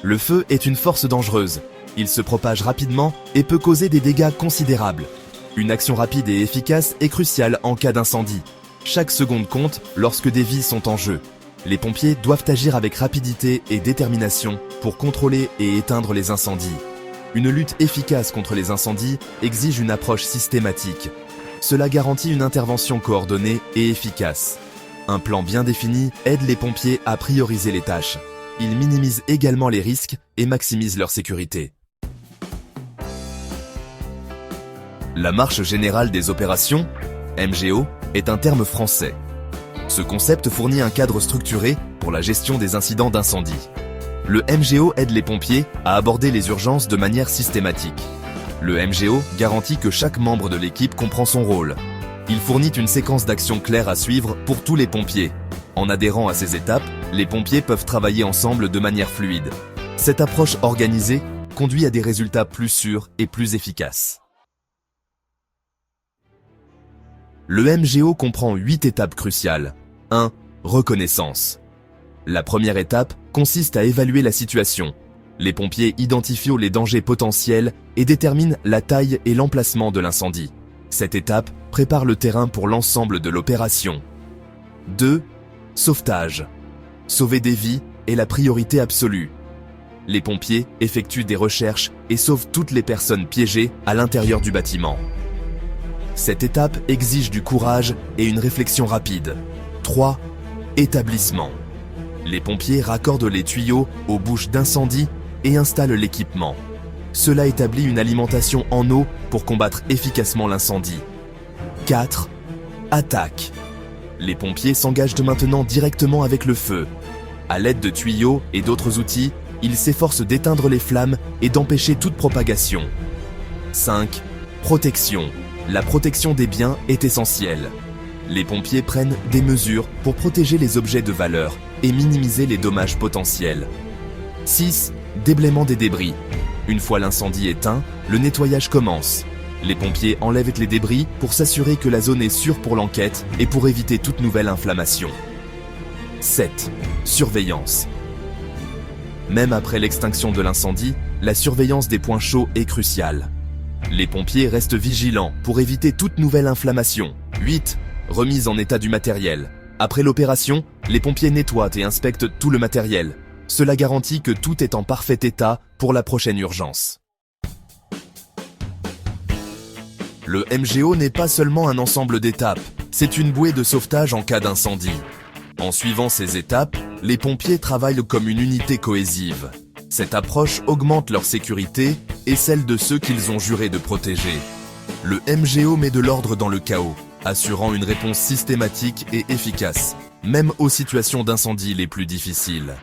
Le feu est une force dangereuse. Il se propage rapidement et peut causer des dégâts considérables. Une action rapide et efficace est cruciale en cas d'incendie. Chaque seconde compte lorsque des vies sont en jeu. Les pompiers doivent agir avec rapidité et détermination pour contrôler et éteindre les incendies. Une lutte efficace contre les incendies exige une approche systématique. Cela garantit une intervention coordonnée et efficace. Un plan bien défini aide les pompiers à prioriser les tâches. Il minimise également les risques et maximise leur sécurité. La marche générale des opérations, MGO, est un terme français. Ce concept fournit un cadre structuré pour la gestion des incidents d'incendie. Le MGO aide les pompiers à aborder les urgences de manière systématique. Le MGO garantit que chaque membre de l'équipe comprend son rôle. Il fournit une séquence d'actions claire à suivre pour tous les pompiers. En adhérant à ces étapes, les pompiers peuvent travailler ensemble de manière fluide. Cette approche organisée conduit à des résultats plus sûrs et plus efficaces. Le MGO comprend 8 étapes cruciales. 1. Reconnaissance. La première étape consiste à évaluer la situation. Les pompiers identifient les dangers potentiels et déterminent la taille et l'emplacement de l'incendie. Cette étape prépare le terrain pour l'ensemble de l'opération. 2. Sauvetage. Sauver des vies est la priorité absolue. Les pompiers effectuent des recherches et sauvent toutes les personnes piégées à l'intérieur du bâtiment. Cette étape exige du courage et une réflexion rapide. 3. Établissement. Les pompiers raccordent les tuyaux aux bouches d'incendie et installent l'équipement. Cela établit une alimentation en eau pour combattre efficacement l'incendie. 4. Attaque. Les pompiers s'engagent maintenant directement avec le feu. À l'aide de tuyaux et d'autres outils, ils s'efforcent d'éteindre les flammes et d'empêcher toute propagation. 5. Protection. La protection des biens est essentielle. Les pompiers prennent des mesures pour protéger les objets de valeur et minimiser les dommages potentiels. 6. Déblaiement des débris. Une fois l'incendie éteint, le nettoyage commence. Les pompiers enlèvent les débris pour s'assurer que la zone est sûre pour l'enquête et pour éviter toute nouvelle inflammation. 7. Surveillance. Même après l'extinction de l'incendie, la surveillance des points chauds est cruciale. Les pompiers restent vigilants pour éviter toute nouvelle inflammation. 8. Remise en état du matériel. Après l'opération, les pompiers nettoient et inspectent tout le matériel. Cela garantit que tout est en parfait état pour la prochaine urgence. Le MGO n'est pas seulement un ensemble d'étapes, c'est une bouée de sauvetage en cas d'incendie. En suivant ces étapes, les pompiers travaillent comme une unité cohésive. Cette approche augmente leur sécurité et celle de ceux qu'ils ont juré de protéger. Le MGO met de l'ordre dans le chaos, assurant une réponse systématique et efficace, même aux situations d'incendie les plus difficiles.